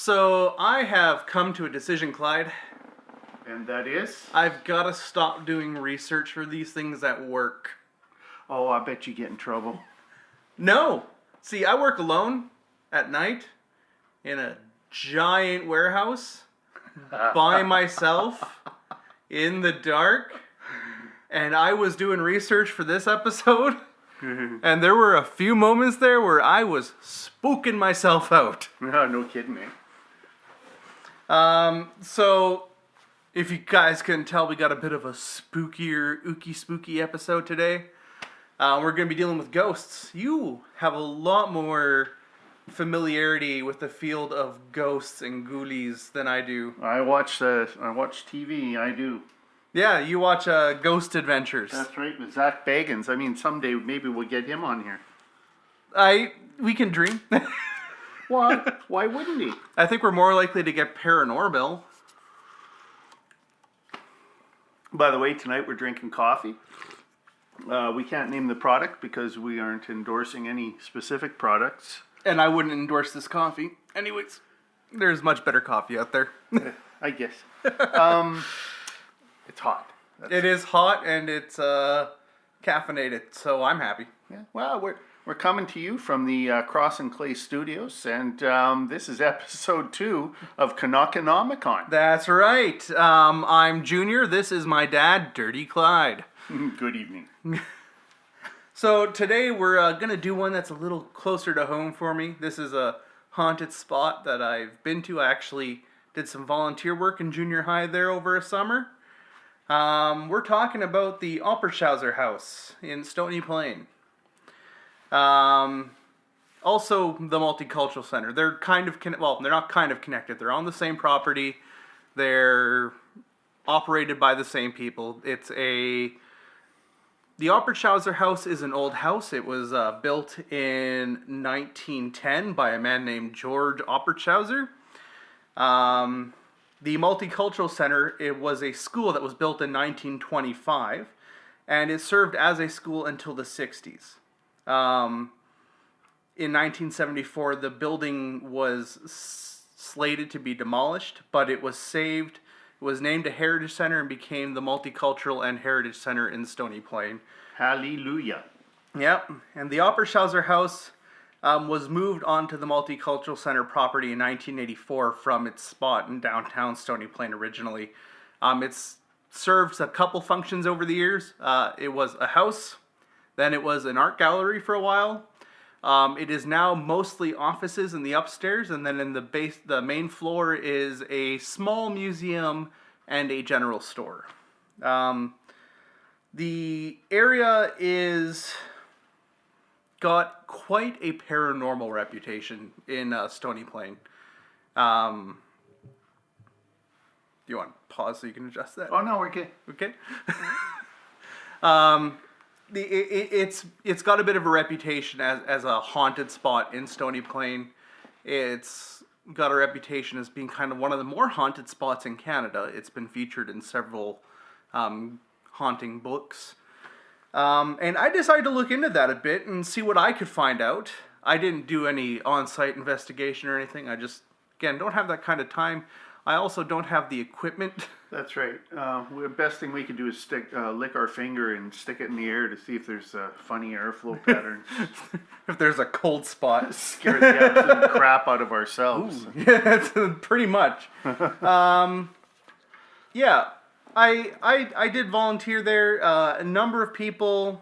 So I have come to a decision, Clyde. And that is? I've got to stop doing research for these things at work. Oh, I bet you get in trouble. No. See, I work alone at night in a giant warehouse by myself in the dark. And I was doing research for this episode. And there were a few moments there where I was spooking myself out. No kidding, me. So, if you guys couldn't tell, we got a bit of a spookier, spooky episode today. We're going to be dealing with ghosts. You have a lot more familiarity with the field of ghosts and ghoulies than I do. I watch TV, I do. Yeah, you watch Ghost Adventures. That's right, with Zach Bagans. I mean, someday maybe we'll get him on here. We can dream. What? Why wouldn't he? I think we're more likely to get paranormal. By the way, tonight we're drinking coffee. We can't name the product because we aren't endorsing any specific products. And I wouldn't endorse this coffee. Anyways, there's much better coffee out there. I guess. It's hot. It is hot and it's caffeinated, so I'm happy. Yeah. Well, we're coming to you from the Cross and Clay Studios, and this is episode 2 of Canuckonomicon. That's right. I'm Junior. This is my dad, Dirty Clyde. Good evening. So today we're going to do one that's a little closer to home for me. This is a haunted spot that I've been to. I actually did some volunteer work in junior high there over a summer. We're talking about the Oppershauser House in Stony Plain. Also the Multicultural Center. They're kind of, they're not kind of connected. They're on the same property. They're operated by the same people. The Oppershauser House is an old house. It was built in 1910 by a man named George Oppershauser. The Multicultural Center, it was a school that was built in 1925, and it served as a school until the 60s. In 1974, the building was slated to be demolished, but it was saved. It was named a Heritage Center and became the Multicultural and Heritage Center in Stony Plain. Hallelujah. Yep, and the Oppershauser House was moved onto the Multicultural Center property in 1984 from its spot in downtown Stony Plain originally. It's served a couple functions over the years. It was a house, then it was an art gallery for a while. It is now mostly offices in the upstairs, and then in the main floor is a small museum and a general store. The area got quite a paranormal reputation in Stony Plain. Do you want to pause so you can adjust that? Oh, no, we're good. Okay. It's got a bit of a reputation as a haunted spot in Stony Plain. It's got a reputation as being kind of one of the more haunted spots in Canada. It's been featured in several haunting books. And I decided to look into that a bit and see what I could find out. I didn't do any on-site investigation or anything. I just, again, don't have that kind of time. I also don't have the equipment. That's right. The best thing we could do is lick our finger and stick it in the air to see if there's funny airflow patterns. If there's a cold spot. Scare the absolute crap out of ourselves. Ooh, yeah, that's pretty much. Yeah. I did volunteer there. A number of people,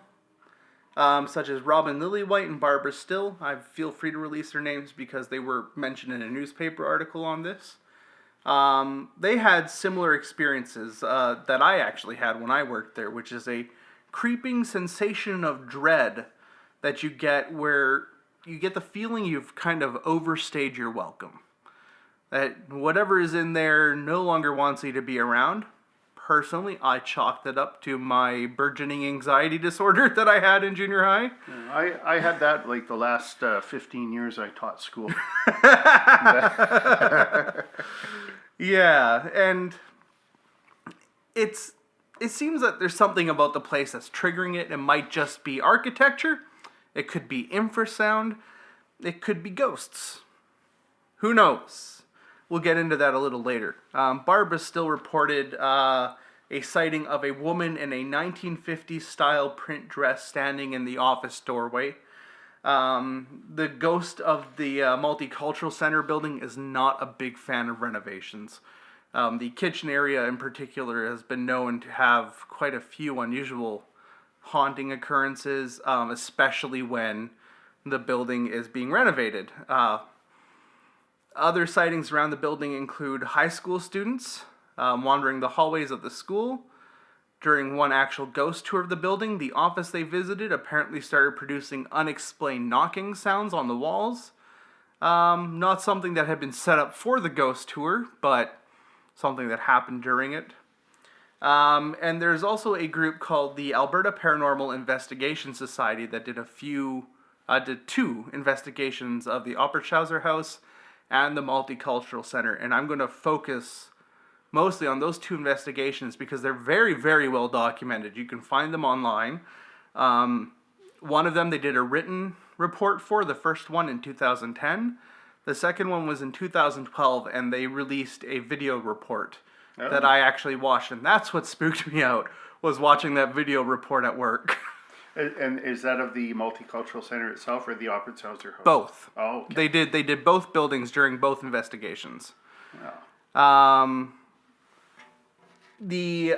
such as Robin Lillywhite and Barbara Still, I feel free to release their names because they were mentioned in a newspaper article on this. They had similar experiences that I actually had when I worked there, which is a creeping sensation of dread that you get where you get the feeling you've kind of overstayed your welcome. That whatever is in there no longer wants you to be around. Personally, I chalked it up to my burgeoning anxiety disorder that I had in junior high. I had that like the last 15 years I taught school. Yeah, and it seems that there's something about the place that's triggering it. It might just be architecture. It could be infrasound. It could be ghosts. Who knows? we'll get into that a little later. Barbara still reported a sighting of a woman in a 1950s style print dress standing in the office doorway. The ghost of the Multicultural Center building is not a big fan of renovations. The kitchen area in particular has been known to have quite a few unusual haunting occurrences, especially when the building is being renovated. Other sightings around the building include high school students wandering the hallways of the school. During one actual ghost tour of the building, the office they visited apparently started producing unexplained knocking sounds on the walls. Not something that had been set up for the ghost tour, but something that happened during it. And there's also a group called the Alberta Paranormal Investigation Society that did two investigations of the Oppershauser House and the Multicultural Center. And I'm going to focus mostly on those two investigations because they're very, very well documented. You can find them online. One of them they did a written report for, the first one in 2010. The second one was in 2012, and they released a video report that I actually watched, and that's what spooked me out, was watching that video report at work. And is that of the Multicultural Center itself or the Oppershauser House? Both. Oh, okay. They did both buildings during both investigations. Oh. The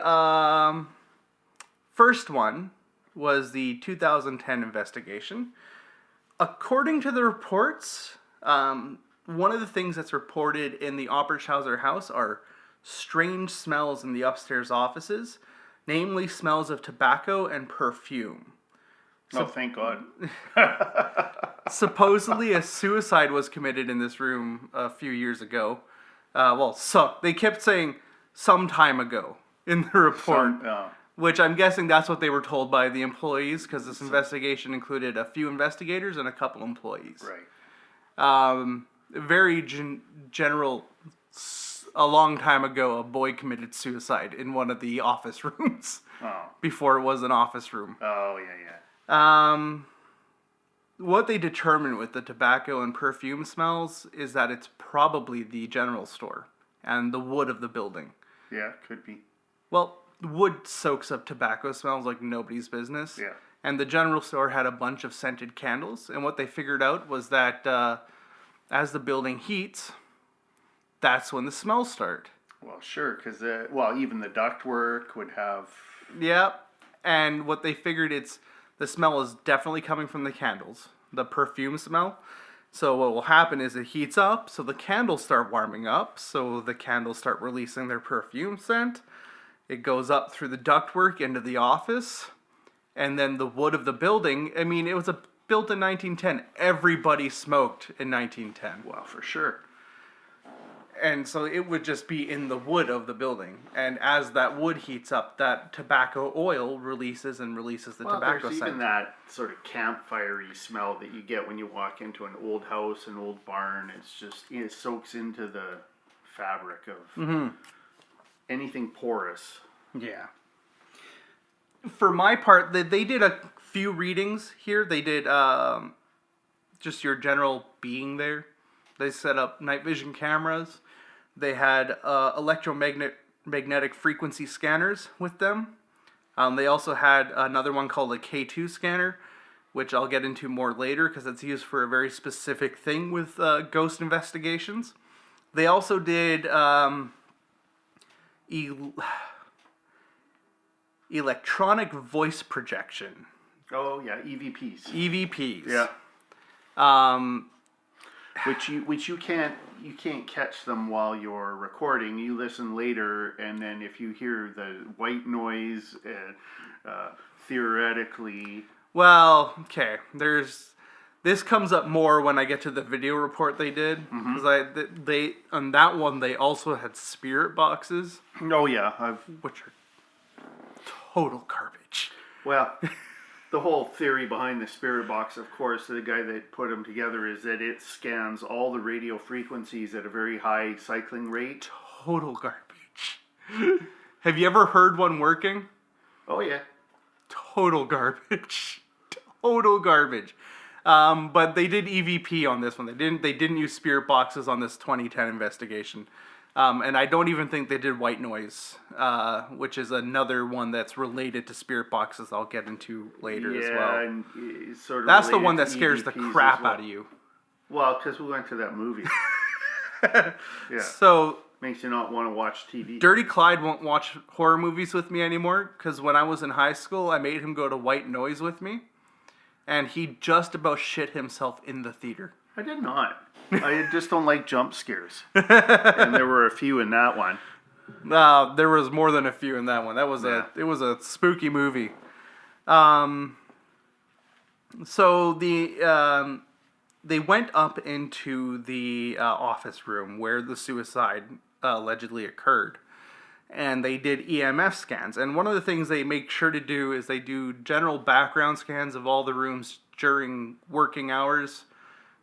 first one was the 2010 investigation. According to the reports, one of the things that's reported in the Oppershauser house are strange smells in the upstairs offices, namely smells of tobacco and perfume. Oh, thank God. Supposedly a suicide was committed in this room a few years ago. They kept saying some time ago in the report, which I'm guessing that's what they were told by the employees, because this investigation included a few investigators and a couple employees. Right. Very general. A long time ago, a boy committed suicide in one of the office rooms. Oh. Before it was an office room. Oh, yeah. What they determined with the tobacco and perfume smells is that it's probably the general store and the wood of the building. Yeah, could be. Well, wood soaks up tobacco smells like nobody's business. Yeah. And the general store had a bunch of scented candles, and what they figured out was that as the building heats, that's when the smells start. Well, sure, because even the ductwork would have. Yeah, and what they figured the smell is definitely coming from the candles, the perfume smell. So what will happen is it heats up, so the candles start warming up, so the candles start releasing their perfume scent. It goes up through the ductwork into the office, and then the wood of the building. I mean, it was built in 1910. Everybody smoked in 1910. Well, for sure. And so it would just be in the wood of the building. And as that wood heats up, that tobacco oil releases the tobacco there's scent. even that sort of campfire-y smell that you get when you walk into an old house, an old barn. It's just, it soaks into the fabric of anything porous. Yeah. For my part, they did a few readings here. They did just your general being there. They set up night vision cameras. They had electromagnetic frequency scanners with them. They also had another one called a K2 scanner, which I'll get into more later because it's used for a very specific thing with ghost investigations. They also did electronic voice projection. Oh yeah, EVPs. EVPs. Yeah. Which you can't catch them while you're recording. You listen later, and then if you hear the white noise, theoretically. Well, okay. This comes up more when I get to the video report they did, because they on that one they also had spirit boxes. Oh yeah, which are total garbage. Well. The whole theory behind the spirit box, of course, the guy that put them together, is that it scans all the radio frequencies at a very high cycling rate. Total garbage. Have you ever heard one working? Oh, yeah. Total garbage. Total garbage. But they did EVP on this one. They didn't use spirit boxes on this 2010 investigation. And I don't even think they did white noise, which is another one that's related to spirit boxes I'll get into later as well. And it's sort of That's the related one that to scares the EVPs crap as well. out of you. Well, because we went to that movie. Yeah. So Makes you not want to watch TV. Dirty Clyde won't watch horror movies with me anymore because when I was in high school, I made him go to white noise with me. And he just about shit himself in the theater. I did not. I just don't like jump scares. And there were a few in that one. There was more than a few in that one. It was a spooky movie. So they went up into the office room where the suicide allegedly occurred. And they did EMF scans. And one of the things they make sure to do is they do general background scans of all the rooms during working hours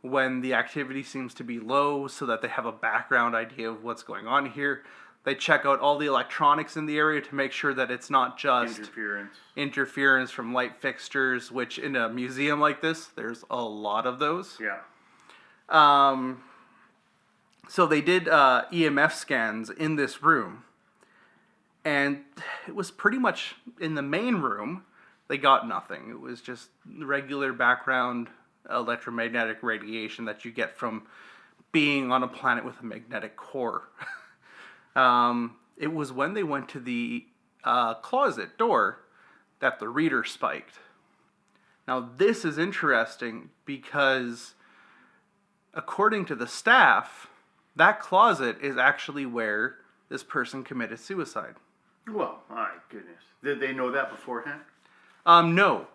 when the activity seems to be low so that they have a background idea of what's going on here. They check out all the electronics in the area to make sure that it's not just interference from light fixtures, which in a museum like this, there's a lot of those. Yeah. So they did EMF scans in this room. And it was pretty much in the main room, they got nothing. It was just regular background electromagnetic radiation that you get from being on a planet with a magnetic core. It was when they went to the closet door that the reader spiked. Now, this is interesting because, according to the staff, that closet is actually where this person committed suicide. Well, my goodness. Did they know that beforehand? No.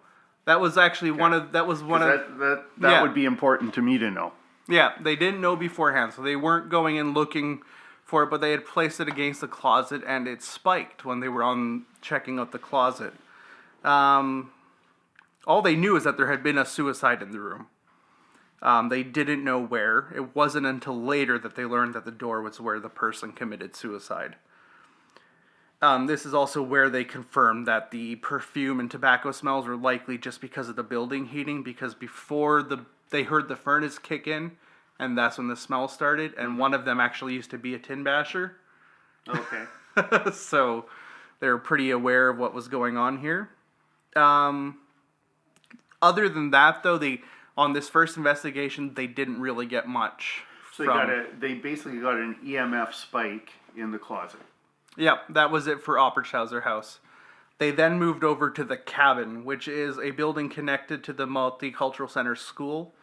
That was actually that would be important to me to know. Yeah, they didn't know beforehand, so they weren't going in looking for it, but they had placed it against the closet and it spiked when they were on checking out the closet. All they knew is that there had been a suicide in the room. They didn't know where. It wasn't until later that they learned that the door was where the person committed suicide. This is also where they confirmed that the perfume and tobacco smells were likely just because of the building heating, because before they heard the furnace kick in, and that's when the smell started, and one of them actually used to be a tin basher. Okay. So they were pretty aware of what was going on here. Other than that, though, on this first investigation, they didn't really get much. So they basically got an EMF spike in the closet. Yep, that was it for Oppershauser House. They then moved over to the Cabin, which is a building connected to the Multicultural Center School.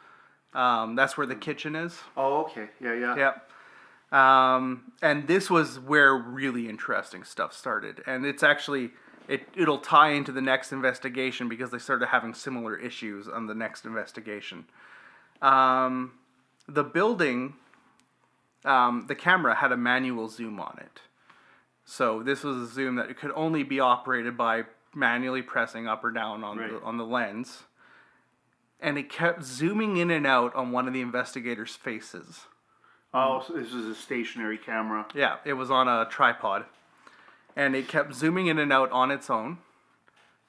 That's where the kitchen is. Oh, okay. Yeah. Yep. And this was where really interesting stuff started. And it's actually, it'll tie into the next investigation because they started having similar issues on the next investigation. The building, the camera had a manual zoom on it. So this was a zoom that it could only be operated by manually pressing up or down on the lens. And it kept zooming in and out on one of the investigators' faces. Oh, so this was a stationary camera. Yeah, it was on a tripod. And it kept zooming in and out on its own.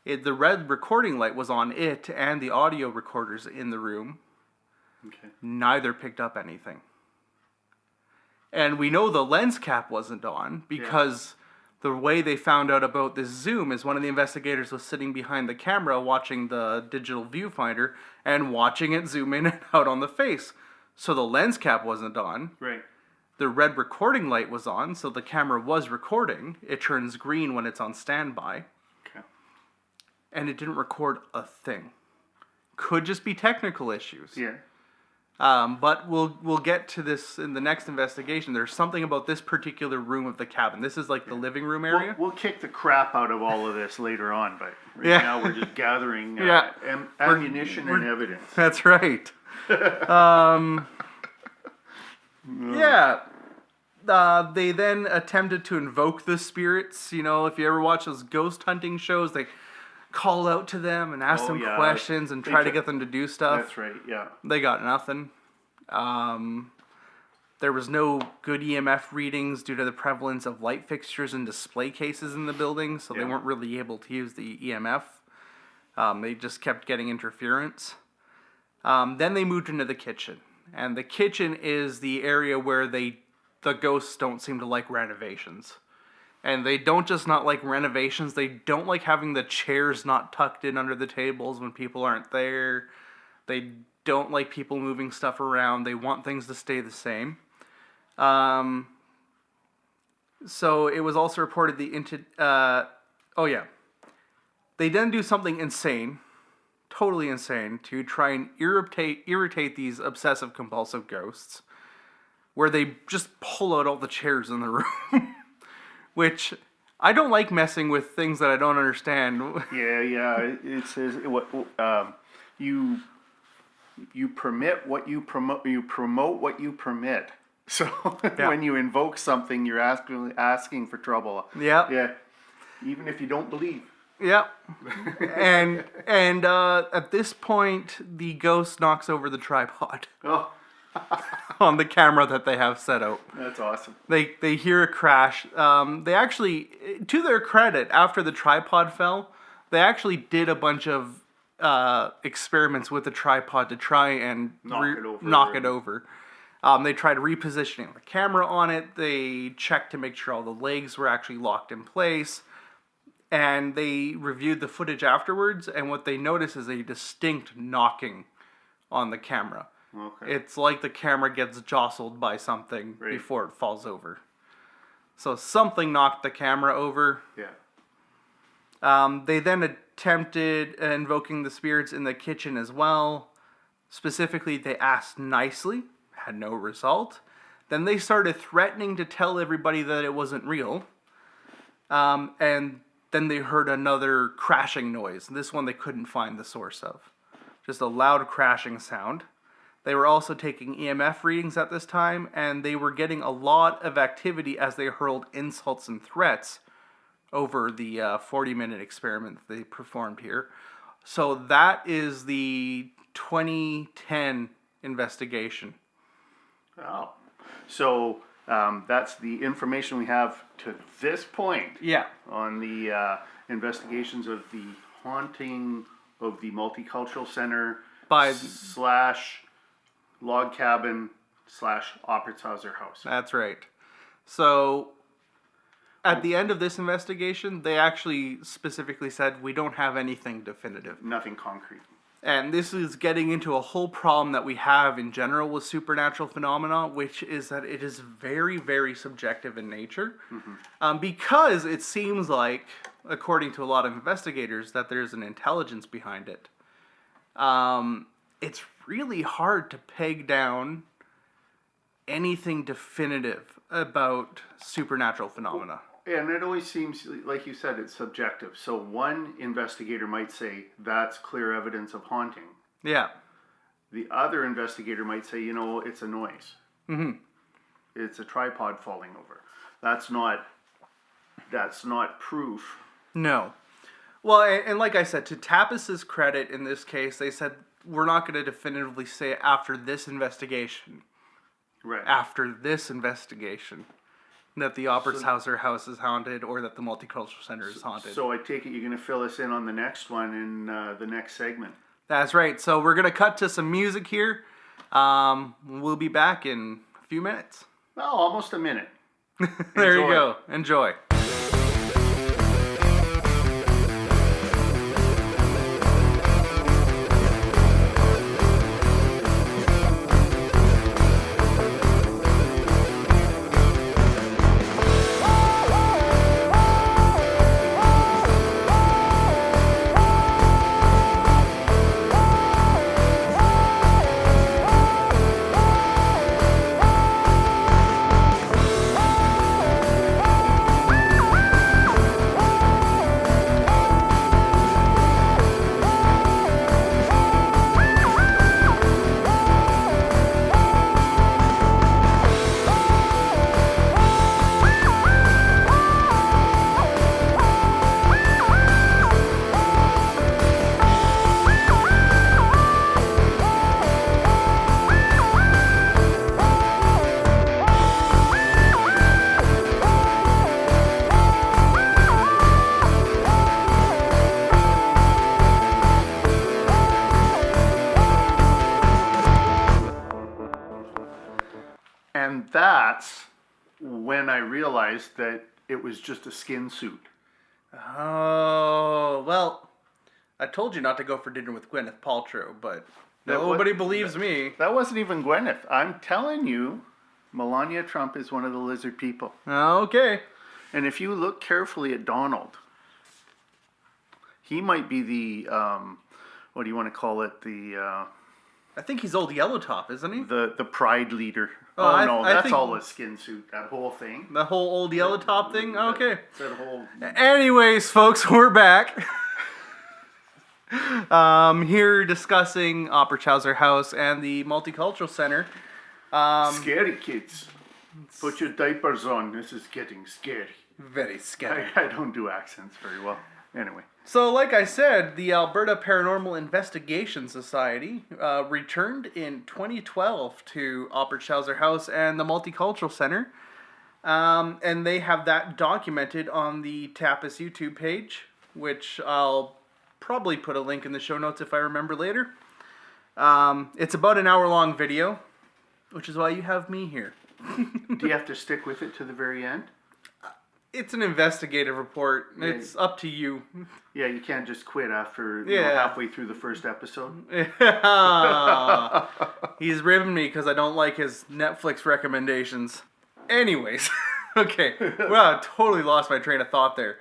The red recording light was on it and the audio recorders in the room. Okay. Neither picked up anything. And we know the lens cap wasn't on because the way they found out about this zoom is one of the investigators was sitting behind the camera watching the digital viewfinder and watching it zoom in and out on the face. So the lens cap wasn't on. Right. The red recording light was on, so the camera was recording. It turns green when it's on standby. Okay. And it didn't record a thing. Could just be technical issues. Yeah. But we'll get to this in the next investigation. There's something about this particular room of the cabin. This is like the living room area. We'll kick the crap out of all of this later on, but now we're just gathering ammunition and evidence. That's right. They then attempted to invoke the spirits. You know, if you ever watch those ghost hunting shows, they call out to them and ask them questions and try to get them to do stuff. That's right, yeah. They got nothing. There was no good EMF readings due to the prevalence of light fixtures and display cases in the building, so they weren't really able to use the EMF. They just kept getting interference. Then they moved into the kitchen. And the kitchen is the area where the ghosts don't seem to like renovations. And they don't just not like renovations, they don't like having the chairs not tucked in under the tables when people aren't there. They don't like people moving stuff around. They want things to stay the same. So it was also reported they then do something insane, totally insane, to try and irritate these obsessive compulsive ghosts, where they just pull out all the chairs in the room. Which, I don't like messing with things that I don't understand. Yeah. It says you permit what you promote. You promote what you permit. So when you invoke something, you're asking for trouble. Yeah. Even if you don't believe. Yep. and at this point, the ghost knocks over the tripod. Oh. On the camera that they have set out. That's awesome. They hear a crash. They actually, to their credit, after the tripod fell, they actually did a bunch of experiments with the tripod to try and knock it over. They tried repositioning the camera on it. They checked to make sure all the legs were actually locked in place. And they reviewed the footage afterwards, and what they noticed is a distinct knocking on the camera. Okay. It's like the camera gets jostled by something before it falls over. So something knocked the camera over. Yeah. They then attempted invoking the spirits in the kitchen as well. Specifically, they asked nicely, had no result. Then they started threatening to tell everybody that it wasn't real. And then they heard another crashing noise. This one they couldn't find the source of. Just a loud crashing sound. They were also taking EMF readings at this time, and they were getting a lot of activity as they hurled insults and threats over the 40-minute experiment they performed here. So that is the 2010 investigation. Oh. So that's the information we have to this point. Yeah. On the investigations of the haunting of the Multicultural Center / log cabin / Oppertshauser house. That's right. So at the end of this investigation, they actually specifically said, we don't have anything definitive. Nothing concrete. And this is getting into a whole problem that we have in general with supernatural phenomena, which is that it is very, very subjective in nature. Mm-hmm. Because it seems like, according to a lot of investigators, that there's an intelligence behind it. It's really hard to peg down anything definitive about supernatural phenomena. And it always seems, like you said, it's subjective. So one investigator might say, that's clear evidence of haunting. Yeah. The other investigator might say, it's a noise. Mm-hmm. It's a tripod falling over. That's not proof. No. Well, and like I said, to Tapis's credit in this case, they said, we're not going to definitively say after this investigation. Right. After this investigation. That the Oppertshauser house is haunted or that the Multicultural Center is haunted. So I take it you're going to fill us in on the next one in the next segment. That's right. So we're going to cut to some music here. We'll be back in a few minutes. Well, almost a minute. There you go. Enjoy. when I realized that it was just a skin suit. Oh, well, I told you not to go for dinner with Gwyneth Paltrow, but nobody believes me. That wasn't even Gwyneth. I'm telling you, Melania Trump is one of the lizard people. Okay. And if you look carefully at Donald, he might be the, what do you want to call it? I think he's Old Yellow Top, isn't he? The pride leader. Oh, no, I that's think all a skin suit. That whole thing. the whole Old Yellow Top thing? Okay. That whole... Anyways, folks, we're back. Here discussing Opera House and the Multicultural Center. Scary kids. Put your diapers on. This is getting scary. Very scary. I don't do accents very well. Anyway. So, like I said, the Alberta Paranormal Investigation Society returned in 2012 to Opera House and the Multicultural Center. And they have that documented on the Tapas YouTube page, which I'll probably put a link in the show notes if I remember later. It's about an hour-long video, which is why you have me here. Do you have to stick with it to the very end? It's an investigative report. Yeah. It's up to you. Yeah, you can't just quit after halfway through the first episode. He's ribbing me because I don't like his Netflix recommendations. Anyways, okay. Well, I totally lost my train of thought there.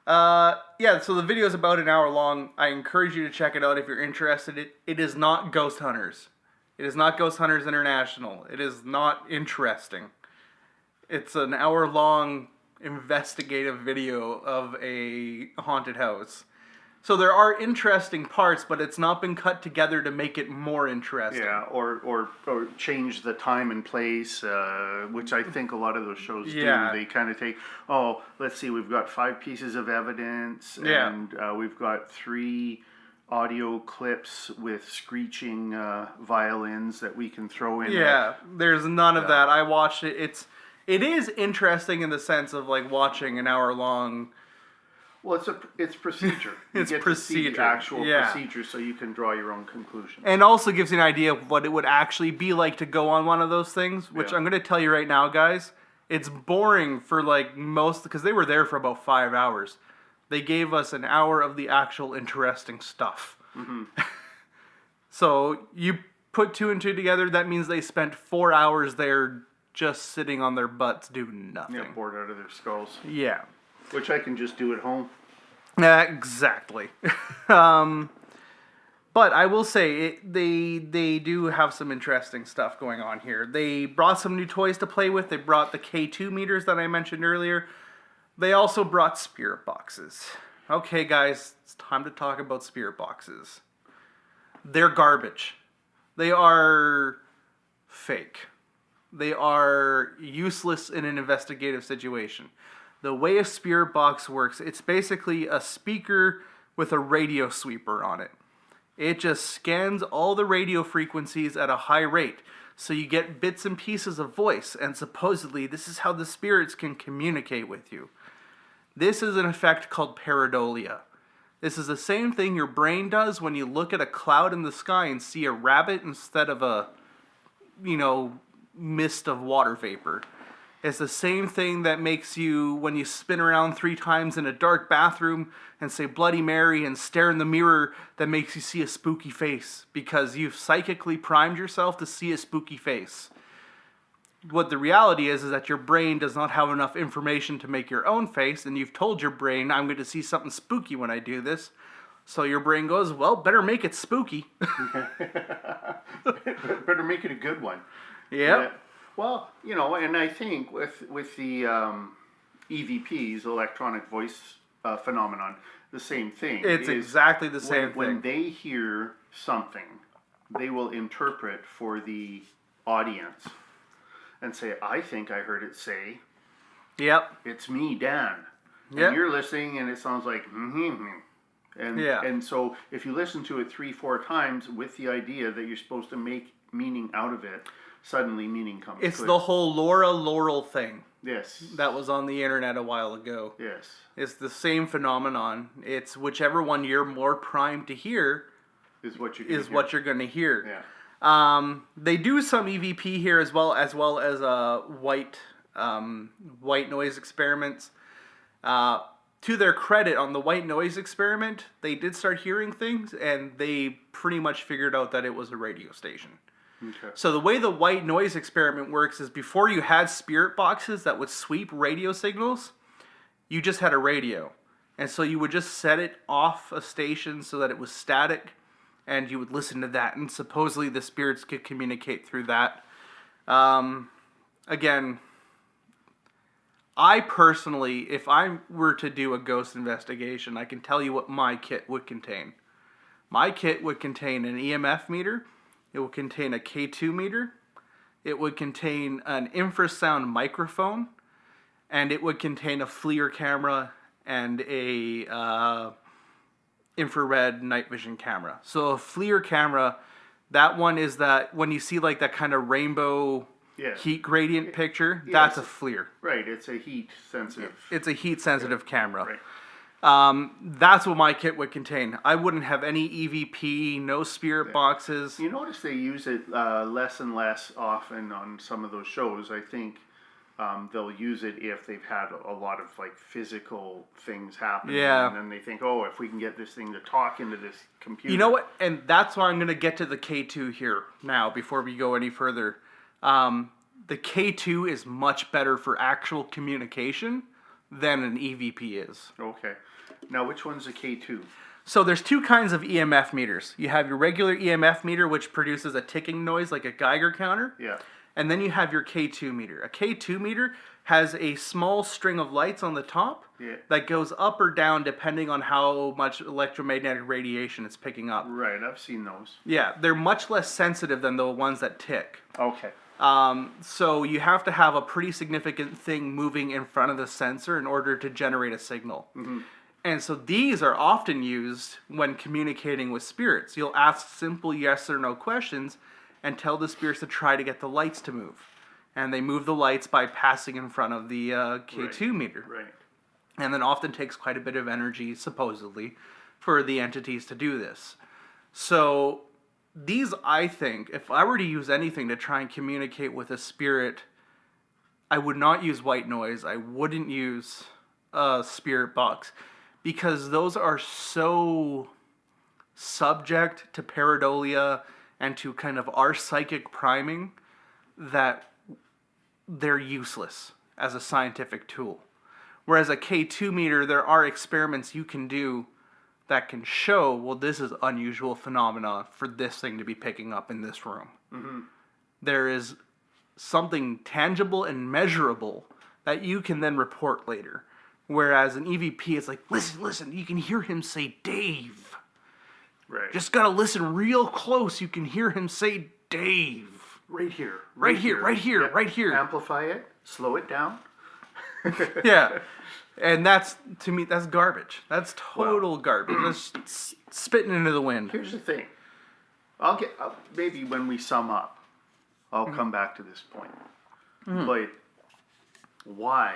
Yeah, so the video is about an hour long. I encourage you to check it out if you're interested. It is not Ghost Hunters. It is not Ghost Hunters International. It is not interesting. It's an hour long investigative video of a haunted house. So there are interesting parts, but it's not been cut together to make it more interesting. Yeah, or change the time and place, which I think a lot of those shows do. They kind of take, let's see, we've got 5 pieces of evidence, and we've got 3 audio clips with screeching violins that we can throw in. Yeah, there's none of that. I watched it. It is interesting in the sense of like watching an hour long. Well, it's procedure. It's you get procedure. To see the actual procedure, so you can draw your own conclusions. And also gives you an idea of what it would actually be like to go on one of those things. Which I'm going to tell you right now, guys. It's boring for like most, because they were there for about 5 hours. They gave us an hour of the actual interesting stuff. Mm-hmm. So you put 2 and 2 together. That means they spent 4 hours there just sitting on their butts doing nothing. Yeah, bored out of their skulls. Yeah. Which I can just do at home. Exactly. But I will say, they do have some interesting stuff going on here. They brought some new toys to play with. They brought the K2 meters that I mentioned earlier. They also brought spirit boxes. Okay, guys, it's time to talk about spirit boxes. They're garbage. They are fake. They are useless in an investigative situation. The way a spirit box works, it's basically a speaker with a radio sweeper on it. It just scans all the radio frequencies at a high rate, so you get bits and pieces of voice, and supposedly this is how the spirits can communicate with you. This is an effect called pareidolia. This is the same thing your brain does when you look at a cloud in the sky and see a rabbit instead of a, mist of water vapor. It's the same thing that makes you, when you spin around 3 times in a dark bathroom and say Bloody Mary and stare in the mirror, that makes you see a spooky face, because you've psychically primed yourself to see a spooky face. What the reality is that your brain does not have enough information to make your own face, and you've told your brain, I'm going to see something spooky when I do this. So your brain goes, well, better make it spooky. Better make it a good one. Yeah. Well, and I think with the EVPs, electronic voice phenomenon, the same thing. It's exactly the same thing. When they hear something, they will interpret for the audience and say, I think I heard it say, yep, it's me, Dan. Yep. And you're listening and it sounds like, And so if you listen to it 3-4 times with the idea that you're supposed to make meaning out of it, suddenly meaning comes. It's the whole Laura Laurel thing. Yes. That was on the internet a while ago. Yes. It's the same phenomenon. It's whichever one you're more primed to hear is what you're going to hear. Yeah. They do some EVP here as well as white white noise experiments. To their credit, on the white noise experiment, they did start hearing things, and they pretty much figured out that it was a radio station. Okay. So the way the white noise experiment works is before you had spirit boxes that would sweep radio signals, you just had a radio. And so you would just set it off a station so that it was static, and you would listen to that, and supposedly the spirits could communicate through that. Again, I personally, if I were to do a ghost investigation, I can tell you what my kit would contain. My kit would contain an EMF meter. It would contain a K2 meter. It would contain an infrasound microphone. And it would contain a FLIR camera and a infrared night vision camera. So a FLIR camera, that one is that when you see like that kind of rainbow heat gradient picture, that's a FLIR. Right, it's a heat sensitive. It's a heat sensitive camera. Right. That's what my kit would contain. I wouldn't have any EVP, no spirit boxes. You notice they use it less and less often on some of those shows. I think they'll use it if they've had a lot of like physical things happen. Yeah. And then they think, oh, if we can get this thing to talk into this computer. You know what? And that's why I'm going to get to the K2 here now before we go any further. The K2 is much better for actual communication than an EVP is. Okay. Now, which one's a K2? So there's two kinds of EMF meters. You have your regular EMF meter, which produces a ticking noise like a Geiger counter. Yeah. And then you have your K2 meter. A K2 meter has a small string of lights on the top that goes up or down depending on how much electromagnetic radiation it's picking up. Right, I've seen those. Yeah, they're much less sensitive than the ones that tick. Okay. So you have to have a pretty significant thing moving in front of the sensor in order to generate a signal. Mm-hmm. And so these are often used when communicating with spirits. You'll ask simple yes or no questions and tell the spirits to try to get the lights to move. And they move the lights by passing in front of the K2 meter. Right. And then often takes quite a bit of energy, supposedly, for the entities to do this. So these, I think, if I were to use anything to try and communicate with a spirit, I would not use white noise. I wouldn't use a spirit box, because those are so subject to pareidolia and to kind of our psychic priming that they're useless as a scientific tool. Whereas a K2 meter, there are experiments you can do that can show, well, this is unusual phenomena for this thing to be picking up in this room. Mm-hmm. There is something tangible and measurable that you can then report later. Whereas an EVP is like, listen, you can hear him say Dave. Right. Just gotta listen real close, you can hear him say Dave. Right here. Right here. Amplify it, slow it down. Yeah. And that's, to me, that's garbage. That's total garbage. That's spitting into the wind. Here's the thing. Maybe when we sum up, I'll come back to this point. Mm-hmm. But why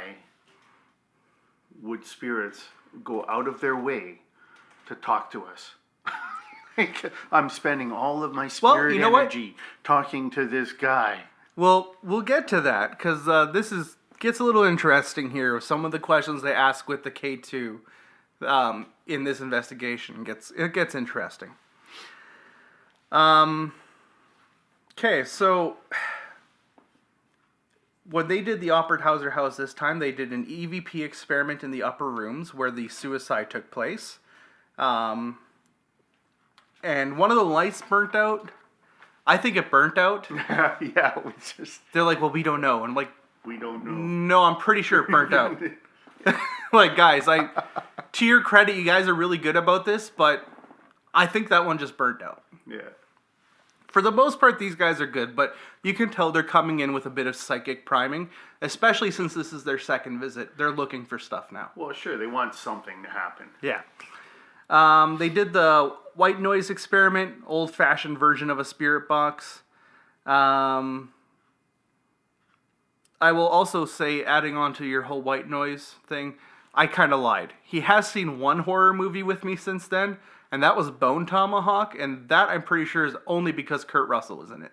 would spirits go out of their way to talk to us? I'm spending all of my spirit energy talking to this guy. Well, we'll get to that, because this gets a little interesting here with some of the questions they ask with the K2 in this investigation. It gets interesting. Okay, so when they did the Opperthauser house this time, they did an EVP experiment in the upper rooms where the suicide took place. And one of the lights burnt out. I think it burnt out. Yeah, they're like, well, we don't know. And I'm like, we don't know. No, I'm pretty sure it burnt out. Like, guys, to your credit, you guys are really good about this, but I think that one just burnt out. Yeah. For the most part, these guys are good, but you can tell they're coming in with a bit of psychic priming, especially since this is their second visit. They're looking for stuff now. Well, sure, they want something to happen. Yeah. They did the white noise experiment, old-fashioned version of a spirit box. I will also say, adding on to your whole white noise thing, I kind of lied. He has seen one horror movie with me since then, and that was Bone Tomahawk, and that I'm pretty sure is only because Kurt Russell was in it.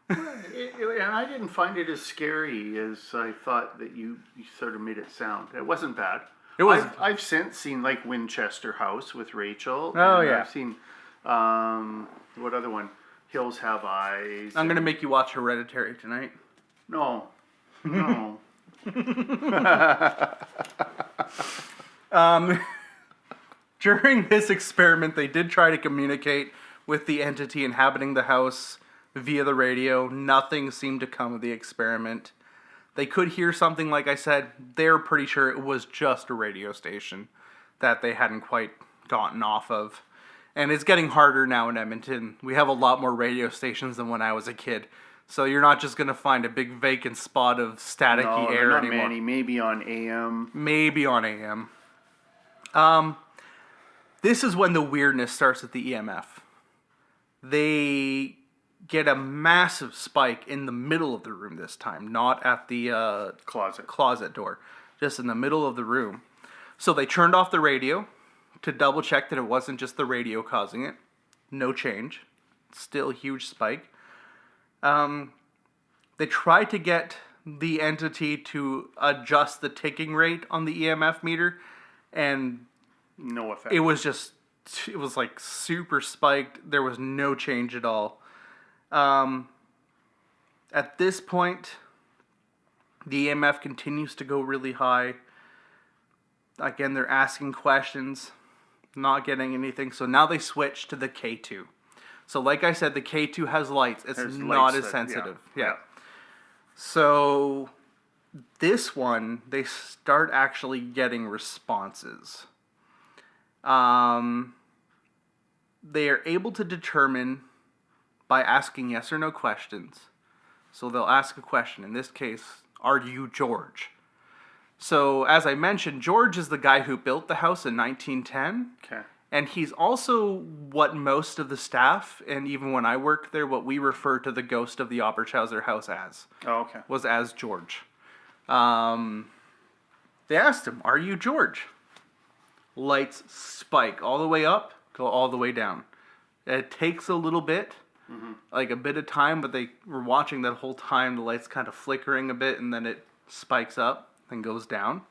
And I didn't find it as scary as I thought that you sort of made it sound. It wasn't bad. It was. I've since seen like Winchester House with Rachel. Oh, and yeah. I've seen what other one? Hills Have Eyes. I'm gonna make you watch Hereditary tonight. No. No. During this experiment, they did try to communicate with the entity inhabiting the house via the radio. Nothing seemed to come of the experiment. They could hear something, like I said. They're pretty sure it was just a radio station that they hadn't quite gotten off of. And it's getting harder now in Edmonton. We have a lot more radio stations than when I was a kid. So you're not just going to find a big vacant spot of staticky air not anymore. many. Maybe on AM. Maybe on AM. This is when the weirdness starts at the EMF. They get a massive spike in the middle of the room this time, not at the closet door, just in the middle of the room. So they turned off the radio to double check that it wasn't just the radio causing it. No change. Still a huge spike. They tried to get the entity to adjust the ticking rate on the EMF meter, and No effect. it was like super spiked. There was no change at all. At this point, the EMF continues to go really high. Again, they're asking questions, not getting anything. So now they switch to the K2. So like I said, the K2 has lights. It's not as sensitive. Yeah. So this one, they start actually getting responses. They are able to determine by asking yes or no questions. So they'll ask a question. In this case, are you George? So as I mentioned, George is the guy who built the house in 1910. Okay. And he's also what most of the staff, and even when I worked there, what we refer to the ghost of the Oberchauser house as. Oh, okay. Was as George. They asked him, are you George? Lights spike all the way up, go all the way down. It takes a little bit, like a bit of time, but they were watching that whole time, the lights kind of flickering a bit, and then it spikes up and goes down.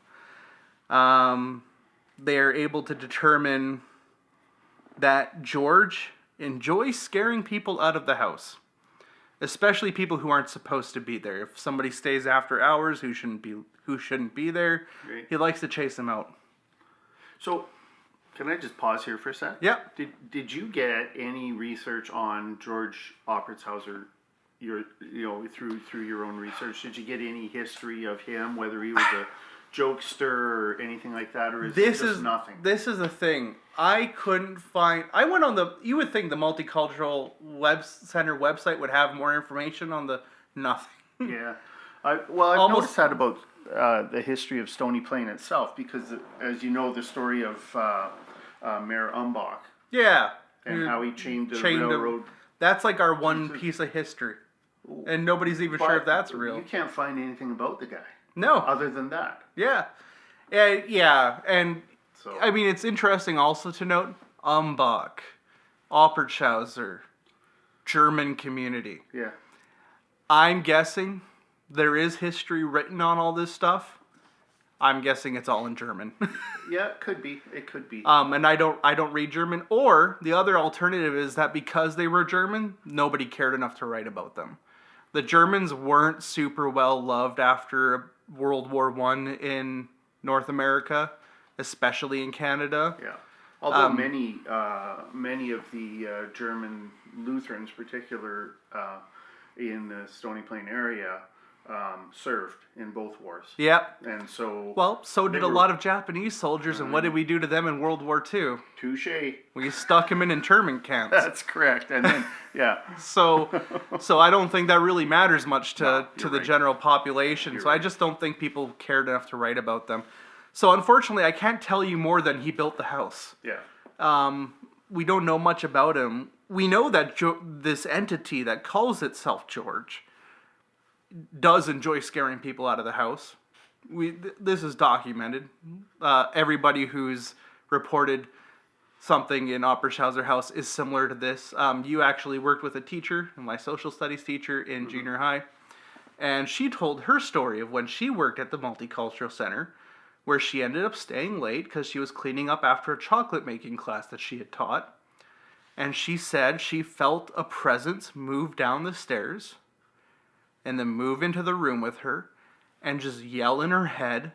They are able to determine that George enjoys scaring people out of the house, especially people who aren't supposed to be there. If somebody stays after hours who shouldn't be there, Great. he likes to chase them out. So, can I just pause here for a sec? Yeah. Did you get any research on George Oberchauser? Through your own research, did you get any history of him, whether he was a jokester or anything like that, or is it just nothing? This is the thing. I couldn't find. I went on you would think the Multicultural Center website would have more information on the nothing. Yeah. I've noticed that about the history of Stony Plain itself, because as you know, the story of Mayor Umbach. Yeah. And how he chained the railroad. That's like our one piece of history. And nobody's even sure if that's real. You can't find anything about the guy. No. Other than that. Yeah. Yeah. And So, I mean, it's interesting also to note Umbach, Oberchauser, German community. Yeah. I'm guessing there is history written on all this stuff. I'm guessing it's all in German. Yeah, it could be. It could be. And I don't read German. Or the other alternative is that because they were German, nobody cared enough to write about them. The Germans weren't super well loved after World War I in North America, especially in Canada. Yeah. Although many of the German Lutherans, particular in the Stony Plain area, served in both wars. Yep. And so... Well, so did a lot of Japanese soldiers, and what did we do to them in World War II? Touché. We stuck them in internment camps. That's correct. And then, yeah. So I don't think that really matters much to the right. general population. I just don't think people cared enough to write about them. So unfortunately, I can't tell you more than he built the house. Yeah. We don't know much about him. We know that this entity that calls itself George does enjoy scaring people out of the house. This is documented. Everybody who's reported something in Obershauser House is similar to this. You actually worked with a teacher, my social studies teacher in junior high, and she told her story of when she worked at the Multicultural Center, where she ended up staying late because she was cleaning up after a chocolate making class that she had taught. And she said she felt a presence move down the stairs and then move into the room with her and just yell in her head,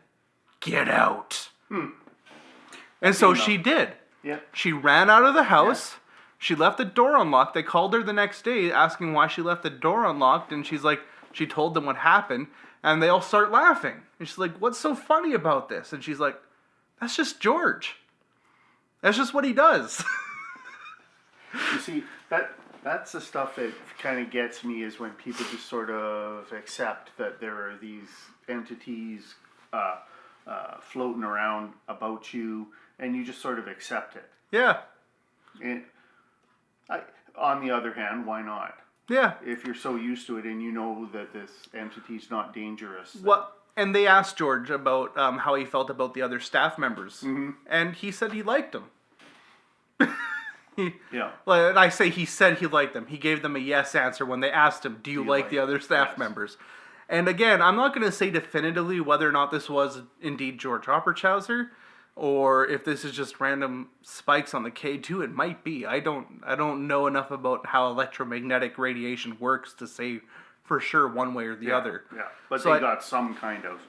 "Get out!" And so she did. Yeah. She ran out of the house. Yeah. She left the door unlocked. They called her the next day asking why she left the door unlocked. And she's like, she told them what happened. And they all start laughing. And she's like, "What's so funny about this?" And she's like, "That's just George. That's just what he does." You see, that's the stuff that kind of gets me, is when people just sort of accept that there are these entities floating around about you, and you just sort of accept it. Yeah. And on the other hand, why not? Yeah. If you're so used to it and you know that this entity's not dangerous. Well, and they asked George about how he felt about the other staff members. And he said he liked them. Yeah. Well, and I say he said he liked them. He gave them a yes answer when they asked him, do you like the other staff members? And again, I'm not going to say definitively whether or not this was indeed George Obershauser, or if this is just random spikes on the K2. It might be. I don't know enough about how electromagnetic radiation works to say for sure one way or the other. Yeah, but so they got some kind of...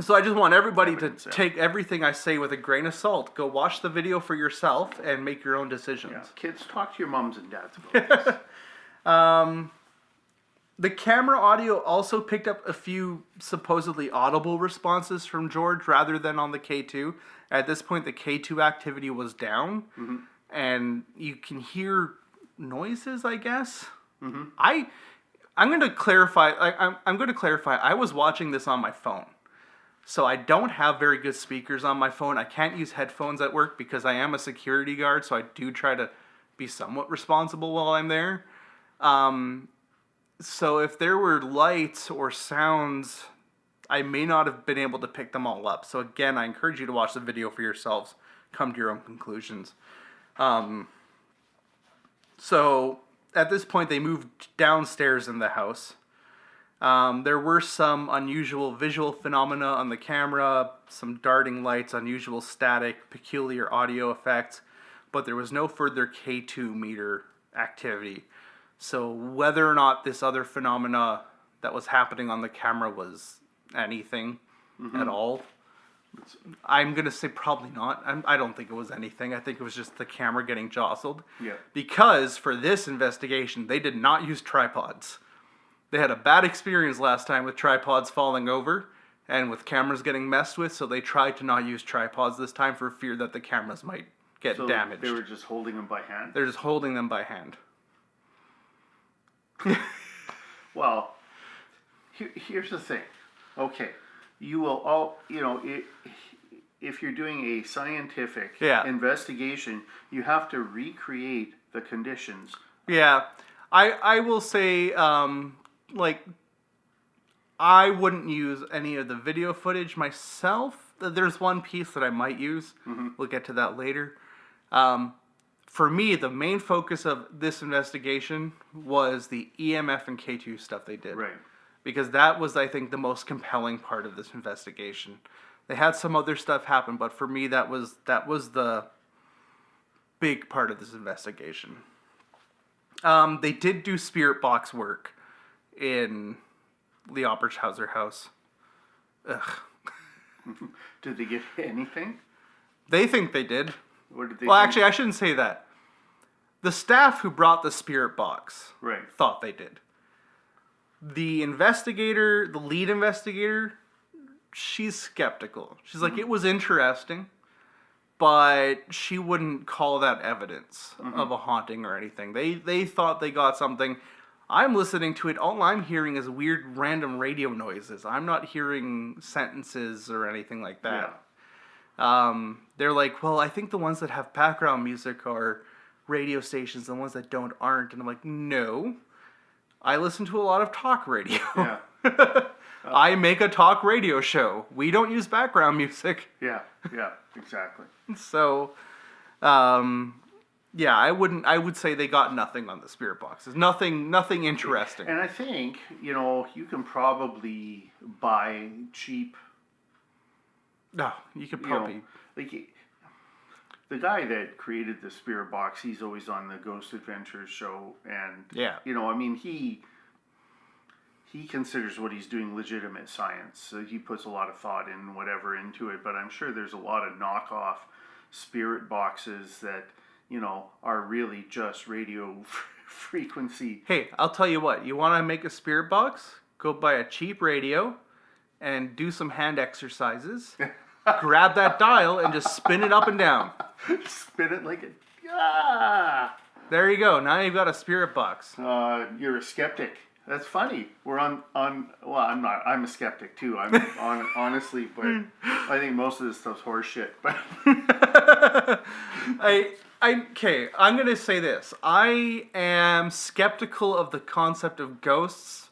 So I just want everybody to take everything I say with a grain of salt. Go watch the video for yourself and make your own decisions. Yeah. Kids, talk to your moms and dads about this. The camera audio also picked up a few supposedly audible responses from George rather than on the K2. At this point, the K2 activity was down, and you can hear noises, I guess. I'm going to clarify. I'm going to clarify. I was watching this on my phone. So I don't have very good speakers on my phone. I can't use headphones at work because I am a security guard, so I do try to be somewhat responsible while I'm there. So if there were lights or sounds, I may not have been able to pick them all up. So again, I encourage you to watch the video for yourselves. Come to your own conclusions. So at this point, they moved downstairs in the house. There were some unusual visual phenomena on the camera, some darting lights, unusual static, peculiar audio effects, but there was no further K2 meter activity. So whether or not this other phenomena that was happening on the camera was anything at all, I'm going to say probably not. I don't think it was anything. I think it was just the camera getting jostled. Yeah. Because for this investigation, they did not use tripods. They had a bad experience last time with tripods falling over and with cameras getting messed with, so they tried to not use tripods this time for fear that the cameras might get damaged. They were just holding them by hand? They're just holding them by hand. Well, here's the thing. Okay, you will all, if you're doing a scientific investigation, you have to recreate the conditions. Yeah, I will say, I wouldn't use any of the video footage myself. There's one piece that I might use. We'll get to that later. For me, the main focus of this investigation was the EMF and K2 stuff they did. Right. Because that was, I think, the most compelling part of this investigation. They had some other stuff happen, but for me, that was the big part of this investigation. They did do spirit box work in the Obershauser house. Ugh. Did they get anything? They think they did. What did they Well, actually, I shouldn't say that. The staff who brought the spirit box thought they did. The investigator, the lead investigator, she's skeptical. She's like, it was interesting, but she wouldn't call that evidence of a haunting or anything. They thought they got something. I'm listening to it. All I'm hearing is weird random radio noises. I'm not hearing sentences or anything like that. Yeah. They're like, well, I think the ones that have background music are radio stations. The ones that don't aren't. And I'm like, no. I listen to a lot of talk radio. Yeah. I make a talk radio show. We don't use background music. Yeah, exactly. So, Yeah, I would say they got nothing on the spirit boxes. Nothing interesting. And I think, you can probably buy cheap. No, you could probably. The guy that created the spirit box, he's always on the Ghost Adventures show, and yeah, he considers what he's doing legitimate science. So he puts a lot of thought and whatever into it. But I'm sure there's a lot of knockoff spirit boxes that are really just radio frequency. Hey, I'll tell you what. You want to make a spirit box? Go buy a cheap radio, and do some hand exercises. Grab that dial and just spin it up and down. Spin it like a... There you go. Now you've got a spirit box. You're a skeptic. That's funny. We're on. Well, I'm not. I'm a skeptic too. I'm honestly, but I think most of this stuff's horse shit. But okay. I'm gonna say this. I am skeptical of the concept of ghosts.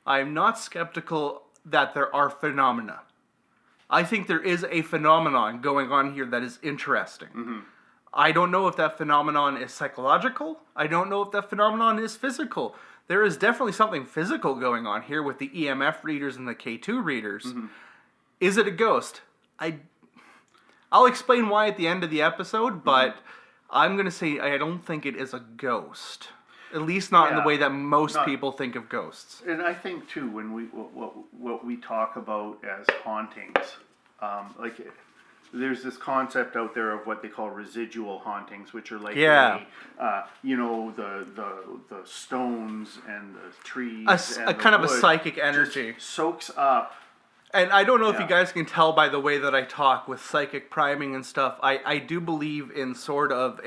I am not skeptical that there are phenomena. I think there is a phenomenon going on here that is interesting. Mm-hmm. I don't know if that phenomenon is psychological. I don't know if that phenomenon is physical. There is definitely something physical going on here with the EMF readers and the K2 readers. Mm-hmm. Is it a ghost? I'll explain why at the end of the episode, but I'm going to say I don't think it is a ghost. At least not in the way that most people think of ghosts. And I think too, when what we talk about as hauntings, there's this concept out there of what they call residual hauntings, which are like the stones and the trees, a kind of a psychic energy soaks up. And I don't know if you guys can tell by the way that I talk with psychic priming and stuff. I do believe in sort of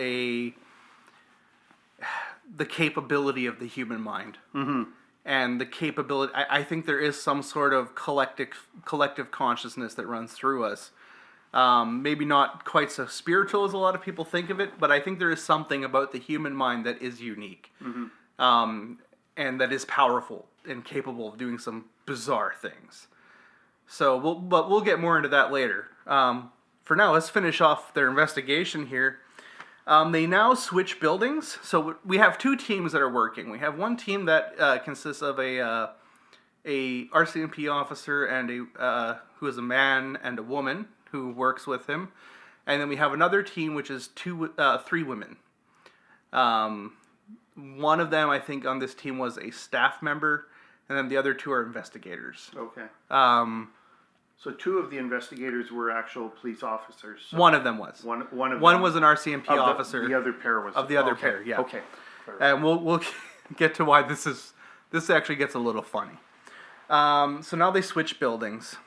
the capability of the human mind. Mm-hmm. And the capability, I think there is some sort of collective consciousness that runs through us. Maybe not quite so spiritual as a lot of people think of it, but I think there is something about the human mind that is unique. Mm-hmm. And that is powerful and capable of doing some bizarre things. So, we'll get more into that later. For now, let's finish off their investigation here. They now switch buildings. So we have two teams that are working. We have one team that consists of a RCMP officer and who is a man and a woman who works with him, and then we have another team which is three women. One of them, I think, on this team was a staff member, and then the other two are investigators. Okay. So two of the investigators were actual police officers. So one of them was. One was an RCMP officer. The other pair was of the other pair. Yeah. Okay. And we'll get to why this actually gets a little funny. So now they switch buildings.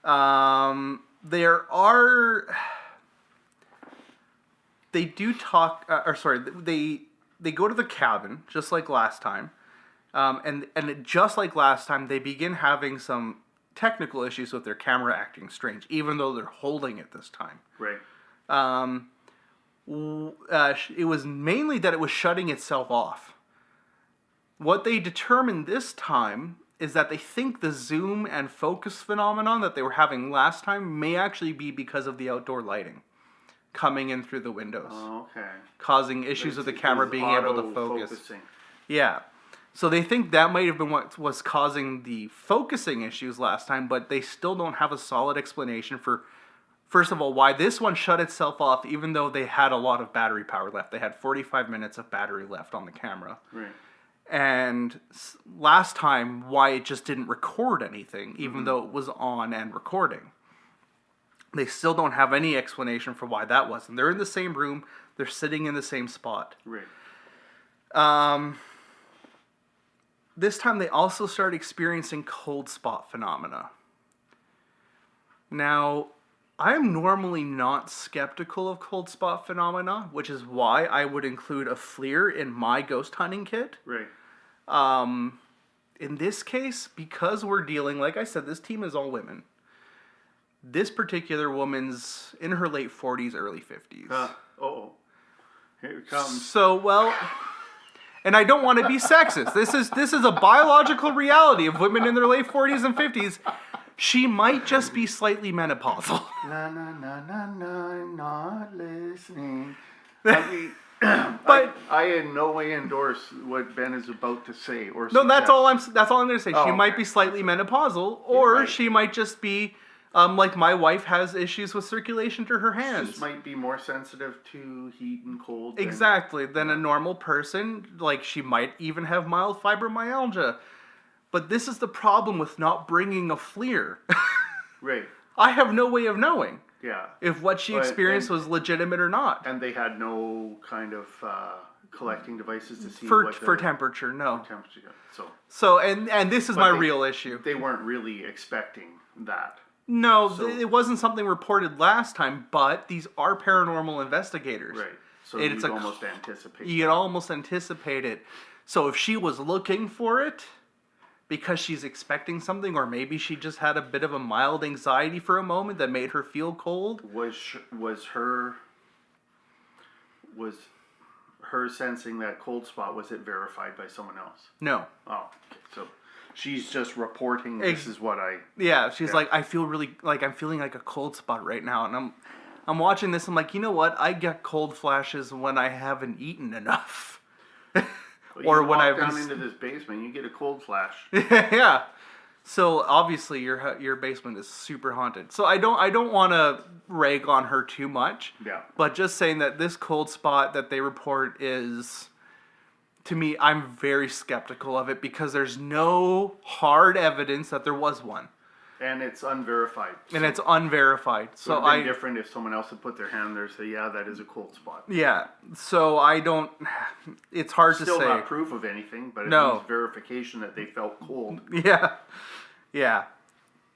They do talk. They go to the cabin just like last time. And just like last time, they begin having some technical issues with their camera acting strange, even though they're holding it this time. Right. It was mainly that it was shutting itself off. What they determined this time is that they think the zoom and focus phenomenon that they were having last time may actually be because of the outdoor lighting coming in through the windows. Oh, okay. Causing issues with the camera being able to focus. Focusing. Yeah. So they think that might have been what was causing the focusing issues last time, but they still don't have a solid explanation for, first of all, why this one shut itself off even though they had a lot of battery power left. They had 45 minutes of battery left on the camera. Right. And last time, why it just didn't record anything, even though it was on and recording. They still don't have any explanation for why that wasn't. They're in the same room. They're sitting in the same spot. Right. This time they also start experiencing cold spot phenomena. Now, I am normally not skeptical of cold spot phenomena, which is why I would include a FLIR in my ghost hunting kit. Right. In this case, because we're dealing, like I said, this team is all women. This particular woman's in her late 40s, early 50s. Here it comes. So, well, and I don't want to be sexist. This is a biological reality of women in their late 40s and 50s. She might just be slightly menopausal. Na na na na na, I'm not listening. I mean, But I in no way endorse what Ben is about to say or no, that's suggest. all I'm going to say. Oh, She might okay. be slightly menopausal, or Right. she might just be like my wife has issues with circulation to her hands. Just might be more sensitive to heat and cold. Exactly, than a normal person. Like, she might even have mild fibromyalgia. But this is the problem with not bringing a FLIR. Right. I have no way of knowing Yeah. if what she experienced was legitimate or not. And they had no kind of collecting devices to see For what for temperature, no. temperature. So and this is But my they- real issue. They weren't really expecting that. No, So- it wasn't something reported last time, but these are paranormal investigators. Right. So It's you'd a- almost anticipate. You can almost anticipate it. So if she was looking for it because she's expecting something, or maybe she just had a bit of a mild anxiety for a moment that made her feel cold. Was her sensing that cold spot, was it verified by someone else? No. Oh, okay. So she's just reporting this is what I... Yeah, she's Yeah. like, I feel really, like, I'm feeling like a cold spot right now. And I'm watching this, I'm like, you know what? I get cold flashes when I haven't eaten enough. Or you when walk I've down been... into this basement, you get a cold flash. Yeah. So obviously your basement is super haunted. So I don't want to rag on her too much. Yeah. But just saying that this cold spot that they report is, to me, I'm very skeptical of it because there's no hard evidence that there was one. And it's unverified. And it's unverified. So So it'd be different if someone else had put their hand there and say, yeah, that is a cold spot. yeah. So I don't, it's hard Still to say. not proof of anything, but it No. means verification that they felt cold. Yeah. Yeah.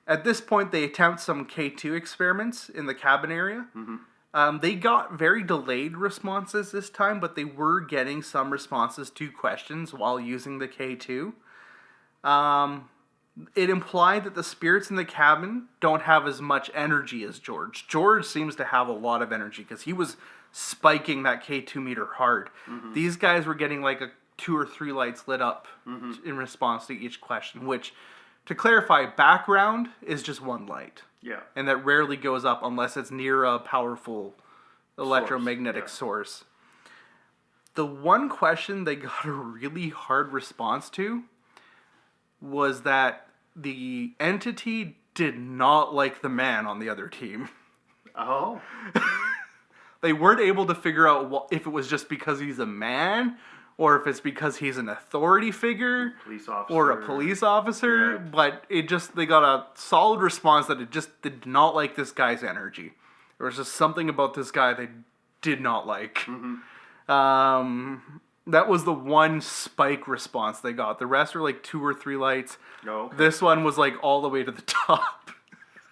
At this point, they attempt some K2 experiments in the cabin area. Mm-hmm. They got very delayed responses this time, but they were getting some responses to questions while using the K2. It implied that the spirits in the cabin don't have as much energy as George. George seems to have a lot of energy because he was spiking that K2 meter hard. Mm-hmm. These guys were getting like 2 or 3 lights lit up in response to each question, which, to clarify, background is just 1 light. Yeah. And that rarely goes up unless it's near a powerful electromagnetic source. The one question they got a really hard response to was that the entity did not like the man on the other team. Oh. They weren't able to figure out if it was just because he's a man, or if it's because he's an authority figure, Police officer. or a police officer, Yeah. but they got a solid response that it just did not like this guy's energy. There was just something about this guy they did not like. Mm-hmm. That was the one spike response they got. The rest were like 2 or 3 lights. Oh, okay. This one was like all the way to the top.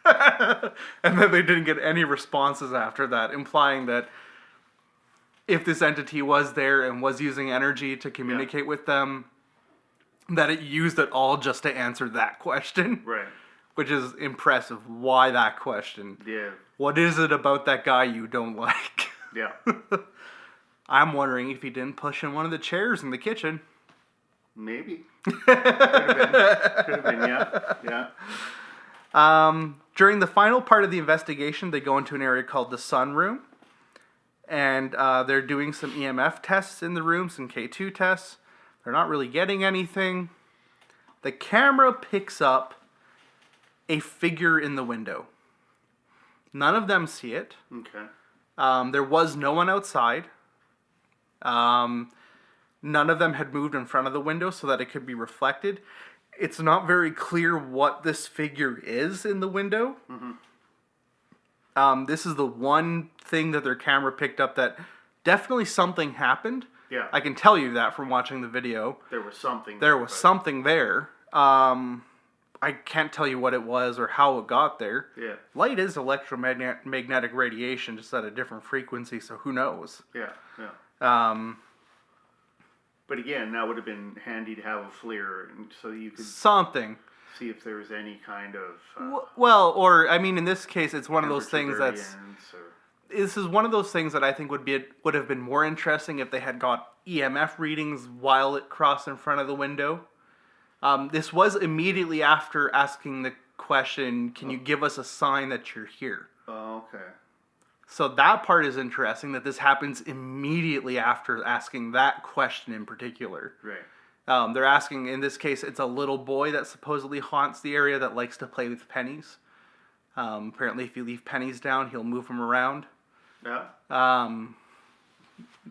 And then they didn't get any responses after that, implying that if this entity was there and was using energy to communicate with them, that it used it all just to answer that question. Right. Which is impressive. Why that question? Yeah. What is it about that guy you don't like? Yeah. I'm wondering if he didn't push in one of the chairs in the kitchen. Maybe. Could have been, yeah. Yeah. During the final part of the investigation, they go into an area called the sunroom. And they're doing some EMF tests in the room, some K2 tests. They're not really getting anything. The camera picks up a figure in the window. None of them see it. Okay. There was no one outside. None of them had moved in front of the window so that it could be reflected. It's not very clear what this figure is in the window. Mm-hmm. This is the one thing that their camera picked up that definitely something happened. Yeah. I can tell you that from watching the video. There was something. There was something there. I can't tell you what it was or how it got there. Yeah. Light is electromagnetic radiation, just at a different frequency, so who knows? Yeah. Yeah. Um, But again, that would have been handy to have a FLIR, and so you could something. see if there was any kind of Well, or, I mean, in this case, it's one of those temperature things that's... variance or- This is one of those things that I think would have been more interesting if they had got EMF readings while it crossed in front of the window. This was immediately after asking the question, can you give us a sign that you're here? Oh, okay. So that part is interesting, that this happens immediately after asking that question in particular. Right. They're asking, in this case, it's a little boy that supposedly haunts the area that likes to play with pennies. Apparently, if you leave pennies down, he'll move them around. Yeah.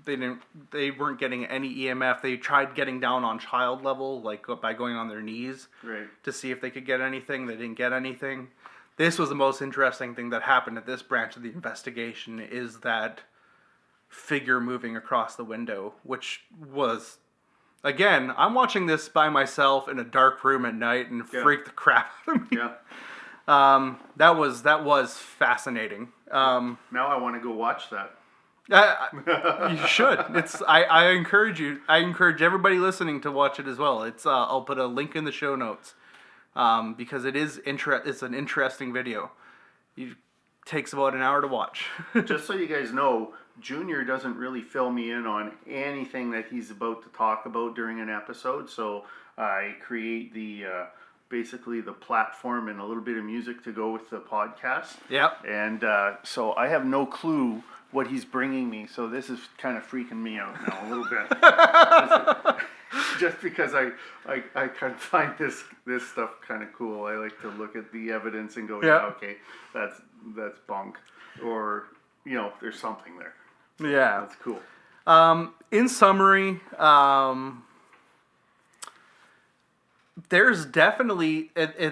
They weren't getting any EMF. They tried getting down on child level, like by going on their knees, Right. to see if they could get anything. They didn't get anything. This was the most interesting thing that happened at this branch of the investigation, is that figure moving across the window, which was, again, I'm watching this by myself in a dark room at night and freaked the crap out of me. Yeah. That was fascinating. Now I want to go watch that. You should. I encourage you. I encourage everybody listening to watch it as well. I'll put a link in the show notes, because it's an interesting video. It takes about an hour to watch. Just so you guys know, Junior doesn't really fill me in on anything that he's about to talk about during an episode. So I create basically the platform and a little bit of music to go with the podcast. Yep. And so I have no clue what he's bringing me, so this is kind of freaking me out now a little bit. Just because I kind of find this stuff kind of cool. I like to look at the evidence and go, yeah, okay, that's bunk, or there's something there. Yeah, that's cool. In summary, there's definitely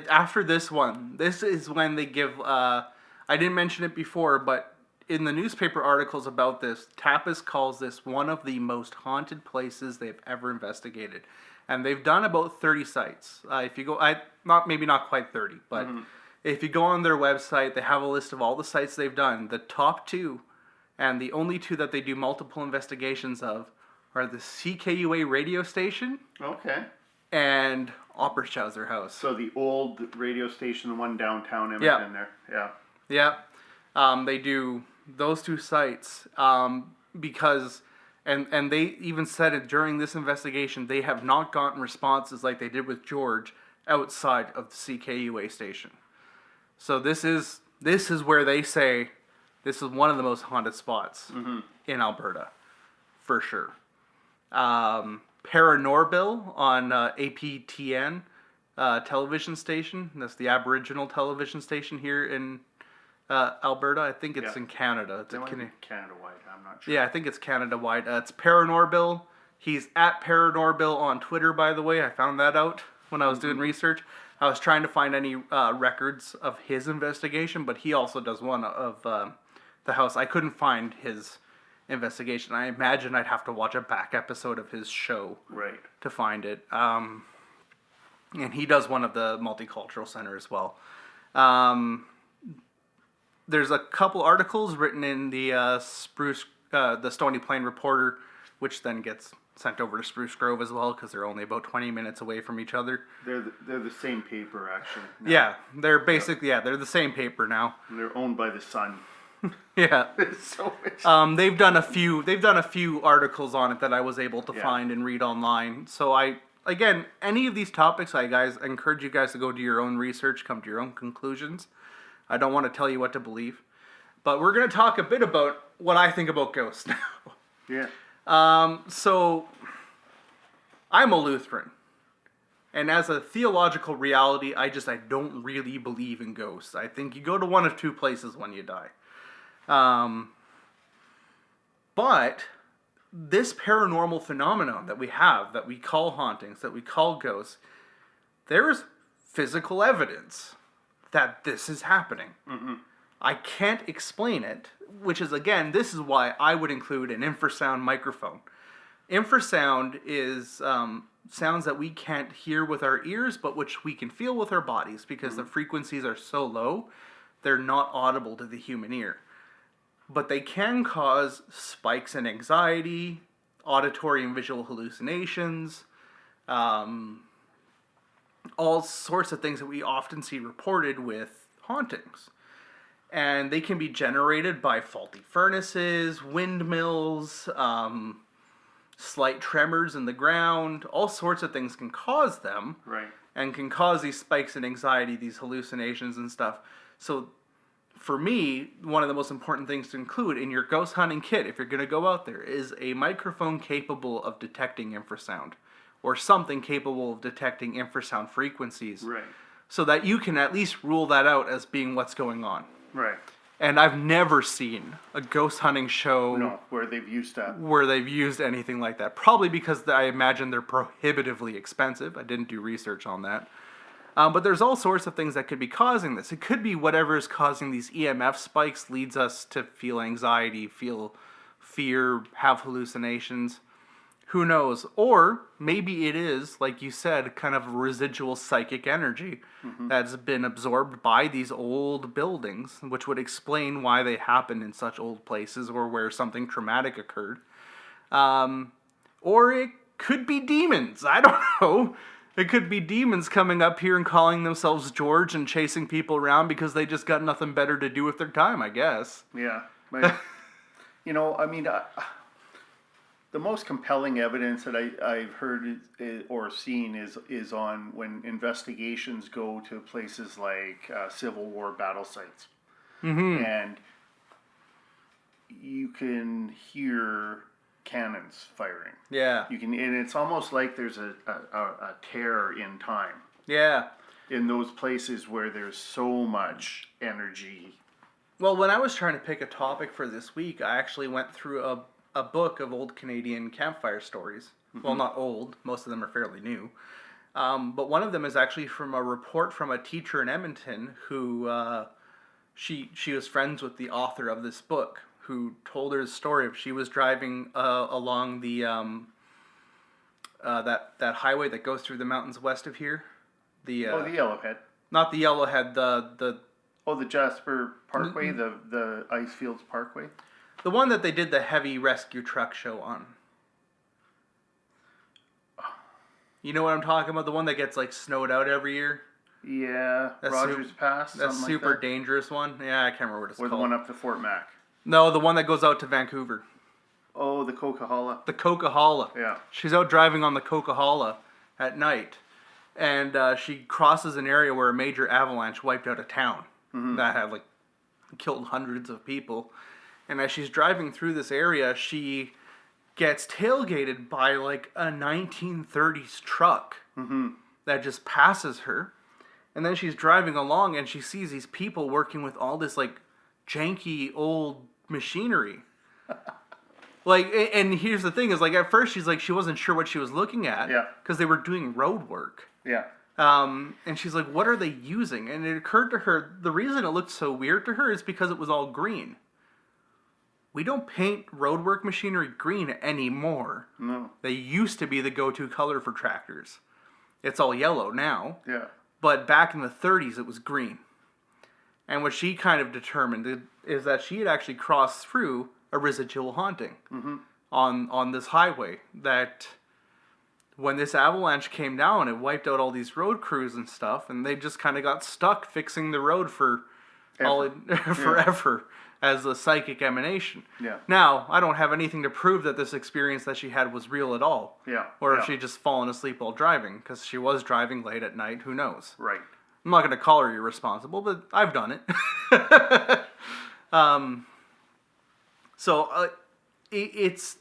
after this one. This is when they give. I didn't mention it before, but in the newspaper articles about this, Tapas calls this one of the most haunted places they've ever investigated, and they've done about 30 sites. If you go, maybe not quite 30, but if you go on their website, they have a list of all the sites they've done. The top two, and the only two that they do multiple investigations of, are the CKUA radio station. Okay. And Oppershauser House. So the old radio station, the one downtown Edmonton there. Yeah. Yeah. They do those two sites because, and they even said it during this investigation, they have not gotten responses like they did with George outside of the CKUA station. So this is where they say this is one of the most haunted spots in Alberta, for sure. Paranorbil on APTN television station. That's the Aboriginal television station here in Alberta. I think it's in Canada. It's Canada-wide. I'm not sure. Yeah, I think it's Canada-wide. It's Paranorbil. He's at Paranorbil on Twitter, by the way. I found that out when I was doing research. I was trying to find any records of his investigation, but he also does one of the house. I couldn't find his investigation. I imagine I'd have to watch a back episode of his show to find it. And he does one of the Multicultural Center as well. There's a couple articles written in the the Stony Plain Reporter, which then gets sent over to Spruce Grove as well, because they're only about 20 minutes away from each other. They're the same paper, actually. Now. Yeah, they're basically they're the same paper now. And they're owned by the Sun. Yeah. So they've done a few articles on it that I was able to find and read online. So again, any of these topics, I encourage you guys to go do your own research, come to your own conclusions. I don't want to tell you what to believe. But we're going to talk a bit about what I think about ghosts now. Yeah. So I'm a Lutheran. And as a theological reality, I don't really believe in ghosts. I think you go to one of two places when you die. But this paranormal phenomenon that we have, that we call hauntings, that we call ghosts, there is physical evidence that this is happening. I can't explain it, which is, again, this is why I would include an infrasound microphone. Infrasound is sounds that we can't hear with our ears, but which we can feel with our bodies, because the frequencies are so low, they're not audible to the human ear. But they can cause spikes in anxiety, auditory and visual hallucinations, all sorts of things that we often see reported with hauntings. And they can be generated by faulty furnaces, windmills, slight tremors in the ground. All sorts of things can cause them. Right. and can cause these spikes in anxiety, these hallucinations and stuff. So for me, one of the most important things to include in your ghost hunting kit, if you're going to go out there, is a microphone capable of detecting infrasound, or something capable of detecting infrasound frequencies. Right. So that you can at least rule that out as being what's going on. Right. And I've never seen a ghost hunting show where they've used that. Where they've used anything like that. Probably because I imagine they're prohibitively expensive. I didn't do research on that. But there's all sorts of things that could be causing this. It could be whatever is causing these EMF spikes leads us to feel anxiety, feel fear, have hallucinations. Who knows? Or maybe it is, like you said, kind of residual psychic energy that's been absorbed by these old buildings, which would explain why they happen in such old places or where something traumatic occurred. Or it could be demons. I don't know. It could be demons coming up here and calling themselves George and chasing people around because they just got nothing better to do with their time, I guess. Yeah. But, I mean... the most compelling evidence that I've heard or seen is on when investigations go to places like Civil War battle sites. Mm-hmm. And you can hear cannons firing. Yeah. And it's almost like there's a tear in time. Yeah. In those places where there's so much energy. Well, when I was trying to pick a topic for this week, I actually went through a book of old Canadian campfire stories. Mm-hmm. Well, not old. Most of them are fairly new. But one of them is actually from a report from a teacher in Edmonton who she was friends with the author of this book, who told her the story of she was driving along the that highway that goes through the mountains west of here. The Yellowhead. Not the Yellowhead. The Jasper Parkway, the Icefields Parkway. The one that they did the heavy rescue truck show on. You know what I'm talking about? The one that gets snowed out every year? Yeah, that's Rogers Pass. That super dangerous one? Yeah, I can't remember what it's called. Or the one up to Fort Mac. No, the one that goes out to Vancouver. Oh, the Coquihalla. The Coquihalla. Yeah. She's out driving on the Coquihalla at night. And she crosses an area where a major avalanche wiped out a town. Mm-hmm. That had killed hundreds of people. And as she's driving through this area, she gets tailgated by a 1930s truck that just passes her. And then she's driving along and she sees these people working with all this janky old machinery. And here's the thing is at first she's she wasn't sure what she was looking at. Yeah. Because they were doing road work. Yeah. And she's like, what are they using? And it occurred to her, the reason it looked so weird to her is because it was all green. We don't paint roadwork machinery green anymore. No. They used to be the go-to color for tractors. It's all yellow now. Yeah. But back in the 30s, it was green. And what she kind of determined is that she had actually crossed through a residual haunting on this highway. That when this avalanche came down, it wiped out all these road crews and stuff, and they just kind of got stuck fixing the road forever. As a psychic emanation. Yeah. Now, I don't have anything to prove that this experience that she had was real at all. Yeah. Or if she just fallen asleep while driving, because she was driving late at night, who knows? Right. I'm not going to call her irresponsible, but I've done it.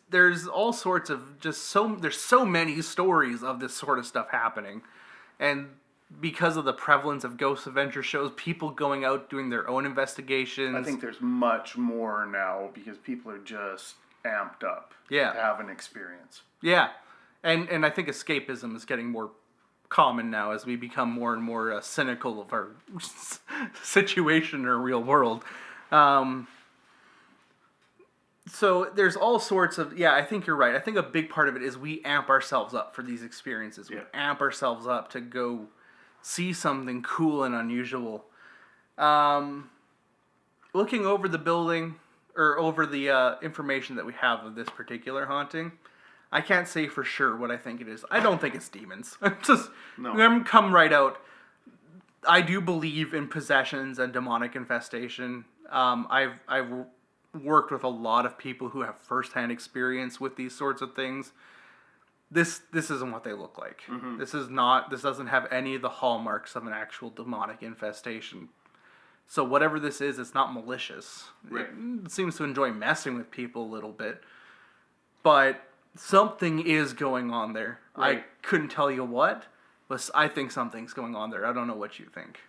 There's all sorts of there's so many stories of this sort of stuff happening. And because of the prevalence of ghost adventure shows, people going out doing their own investigations. I think there's much more now because people are just amped up to have an experience. Yeah. And I think escapism is getting more common now as we become more and more cynical of our situation in our real world. So there's all sorts of, I think you're right. I think a big part of it is we amp ourselves up for these experiences. We amp ourselves up to go see something cool and unusual. Looking over the building, or over the information that we have of this particular haunting, I can't say for sure what I think it is. I don't think it's demons. I'm come right out. I do believe in possessions and demonic infestation. I've worked with a lot of people who have firsthand experience with these sorts of things. this isn't what they look like. This doesn't have any of the hallmarks of an actual demonic infestation. So whatever this is, it's not malicious. Right. It seems to enjoy messing with people a little bit. But something is going on there. Right. I couldn't tell you what, but I think something's going on there. I don't know what you think.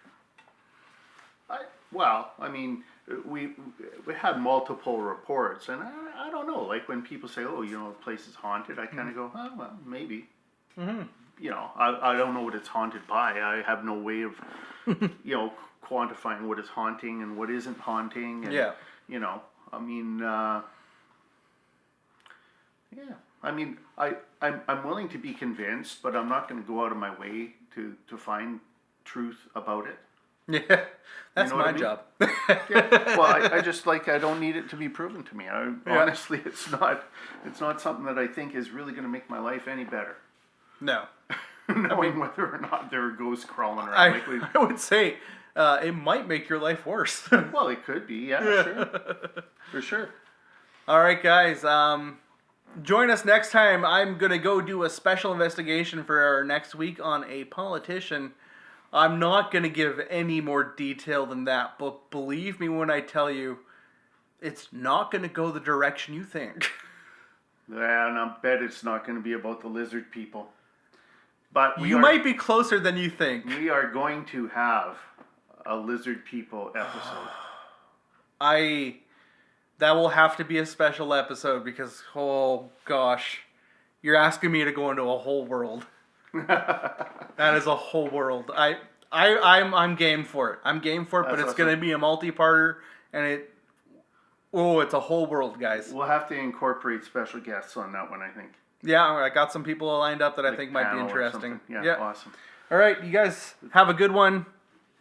I mean, we had multiple reports, and I don't know. Like when people say, "Oh, the place is haunted," I kind of go, "Oh, well, maybe." I don't know what it's haunted by. I have no way of, quantifying what is haunting and what isn't haunting. And, Yeah. I mean, I mean, I'm willing to be convinced, but I'm not going to go out of my way to find truth about it. Yeah, that's my what I mean? job. Yeah. Well, I just I don't need it to be proven to me. Honestly, it's not something that I think is really going to make my life any better. No. Knowing whether or not there are ghosts crawling around. I would say it might make your life worse. Well, it could be. Yeah, sure. For sure. All right, guys. Join us next time. I'm going to go do a special investigation for our next week on a politician. I'm not going to give any more detail than that, but believe me when I tell you, it's not going to go the direction you think. Yeah, and I bet it's not going to be about the lizard people. But you might be closer than you think. We are going to have a lizard people episode. That will have to be a special episode because, oh gosh, you're asking me to go into a whole world. That is a whole world. I'm game for it. I'm game for it, but it's going to be a multi-parter, and it's a whole world, guys. We'll have to incorporate special guests on that one, I think. Yeah, I got some people lined up that I think might be interesting. Yeah, awesome. All right, you guys have a good one.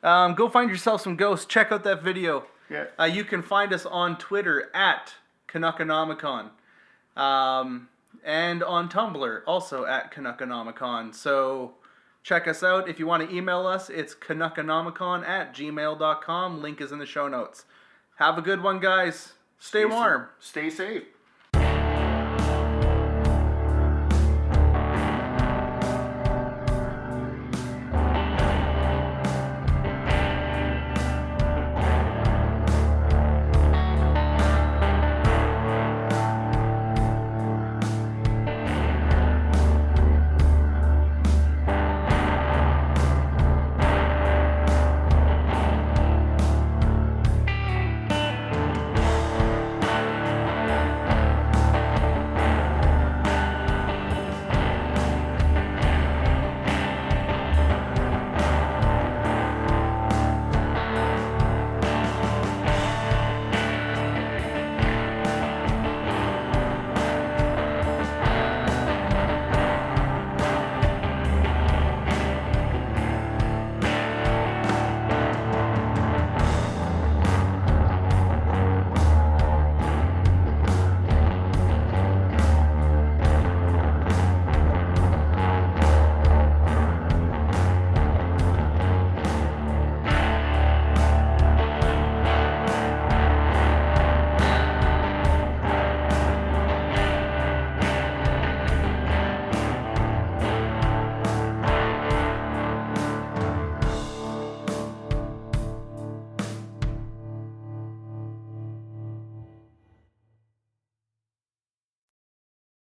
Go find yourself some ghosts. Check out that video. Yeah. You can find us on Twitter at Canuckonomicon. And on Tumblr, also at Canuckonomicon. So check us out. If you want to email us, it's canuckonomicon@gmail.com. Link is in the show notes. Have a good one, guys. Stay warm. Stay safe.